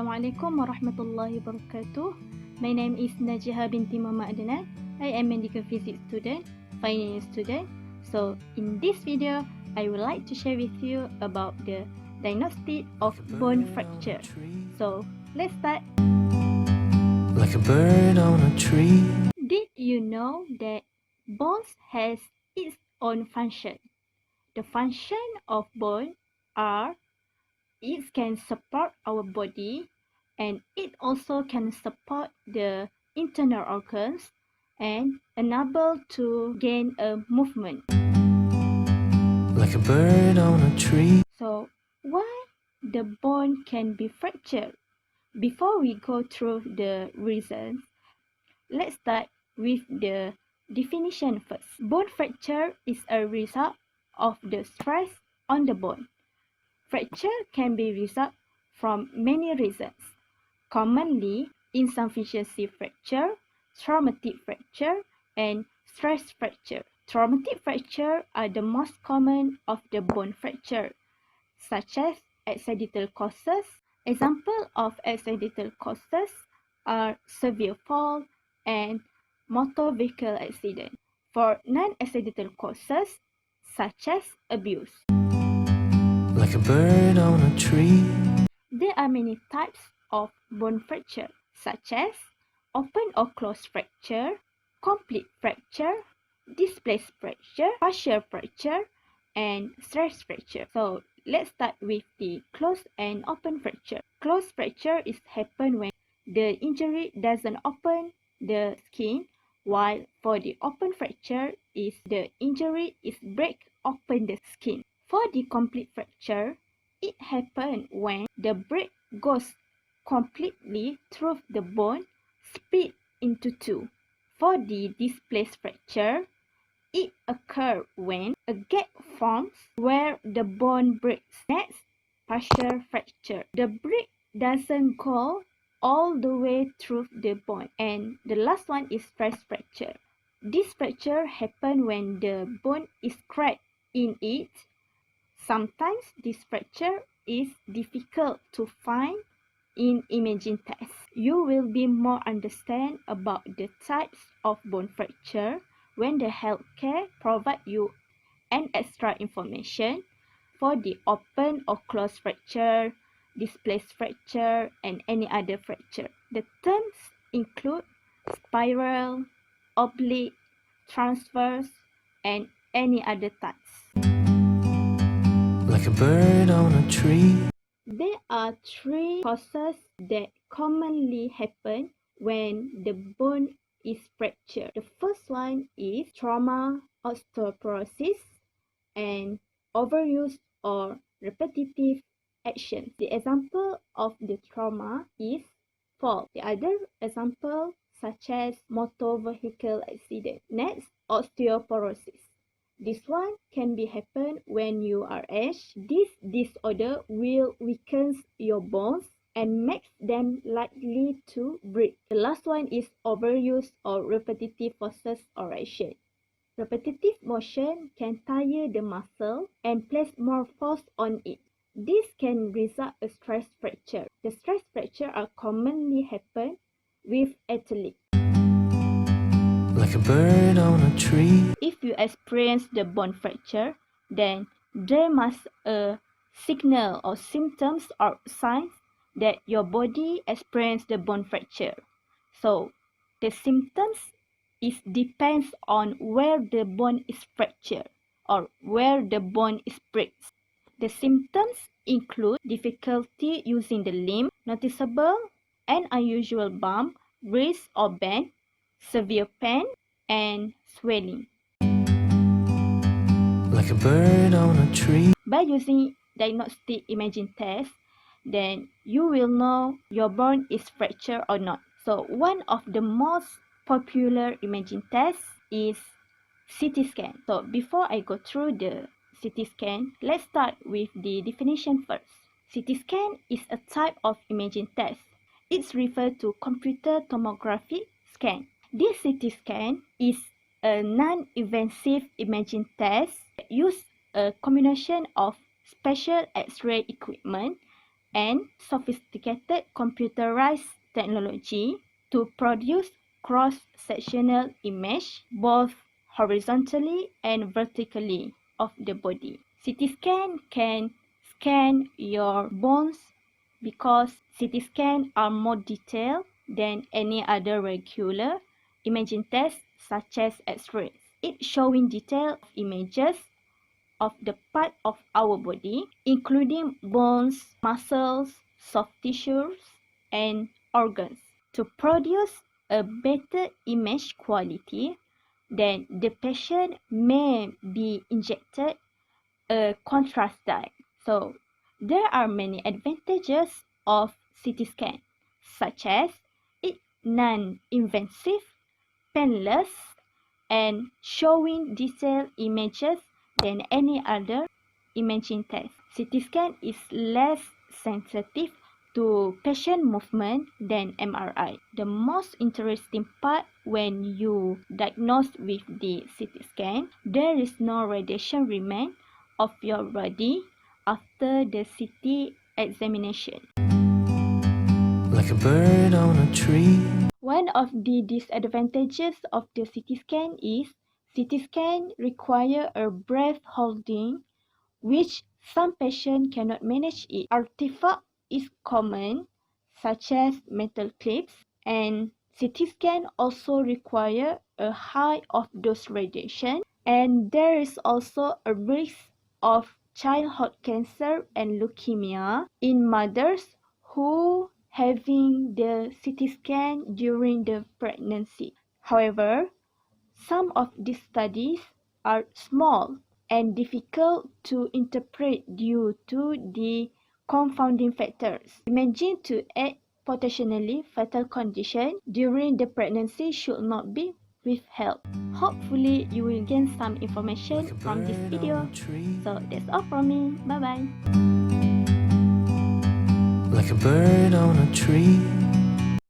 Assalamualaikum warahmatullahi wabarakatuh. My name is Najihah binti Adnan. I am medical physics student, final year student. So in this video, I would like to share with you about the diagnostic of bone fracture. So let's start. Like a bird on a tree. Did you know that bones has its own function? The function of bone are it can support our body, and it also can support the internal organs and enable to gain a movement. Like a bird on a tree. So why the bone can be fractured? Before we go through the reasons, let's start with the definition first. Bone fracture is a result of the stress on the bone. Fracture can be result from many reasons. Commonly, insufficiency fracture, traumatic fracture, and stress fracture. Traumatic fracture are the most common of the bone fracture, such as accidental causes. Examples of accidental causes are severe fall and motor vehicle accident. For non-accidental causes, such as abuse. Like a bird on a tree. There are many types of bone fracture, such as open or closed fracture, complete fracture, displaced fracture, partial fracture, and stress fracture. So let's start with the closed and open fracture. Closed fracture is happen when the injury doesn't open the skin, while for the open fracture is the injury is break open the skin. For the complete fracture, it happens when the break goes completely through the bone, split into two. For the displaced fracture, it occurs when a gap forms where the bone breaks. Next, partial fracture. The break doesn't go all the way through the bone. And the last one is stress fracture. This fracture happens when the bone is cracked in it. Sometimes this fracture is difficult to find in imaging tests. You will be more understand about the types of bone fracture when the healthcare provide you an extra information for the open or closed fracture, displaced fracture, and any other fracture. The terms include spiral, oblique, transverse, and any other types. Like a bird on a tree. There are three causes that commonly happen when the bone is fractured. The first one is trauma, osteoporosis, and overuse or repetitive action. The example of the trauma is fall. The other example such as motor vehicle accident. Next, osteoporosis. This one can be happen when you are aged. This disorder will weaken your bones and makes them likely to break. The last one is overuse or repetitive forces or action. Repetitive motion can tire the muscle and place more force on it. This can result in stress fracture. The stress fracture are commonly happen with athletes. Like a bird on a tree. If you experience the bone fracture, then there must a signal or symptoms or signs that your body experienced the bone fracture. So the symptoms is depends on where the bone is fractured or where the bone is breaks. The symptoms include difficulty using the limb, noticeable and unusual bump, raise or bend, severe pain, and swelling. Like a bird on a tree. By using diagnostic imaging test, then you will know your bone is fractured or not. So one of the most popular imaging tests is CT scan. So before I go through the CT scan, let's start with the definition first. CT scan is a type of imaging test. It's referred to computer tomography scan. This CT scan is a non-invasive imaging test that uses a combination of special X-ray equipment and sophisticated computerized technology to produce cross-sectional image both horizontally and vertically of the body. CT scan can scan your bones because CT scans are more detailed than any other regular imaging test such as X-rays. It showing detailed images of the part of our body, including bones, muscles, soft tissues, and organs. To produce a better image quality, then the patient may be injected a contrast dye. So there are many advantages of CT scan, such as it non-invasive, painless, and showing detailed images than any other imaging test. CT scan is less sensitive to patient movement than MRI. The most interesting part when you diagnose with the CT scan, there is no radiation remain of your body after the CT examination. Like a bird on a tree. One of the disadvantages of the CT scan is CT scan require a breath holding, which some patients cannot manage it. Artifact is common, such as metal clips, and CT scan also require a high of dose radiation, and there is also a risk of childhood cancer and leukemia in mothers who having the CT scan during the pregnancy. However, some of these studies are small and difficult to interpret due to the confounding factors. Imagine to add potentially fatal condition during the pregnancy should not be withheld. Hopefully, you will gain some information Like a from this bird video. on a tree. So that's all from me. Bye bye. Like a bird on a tree.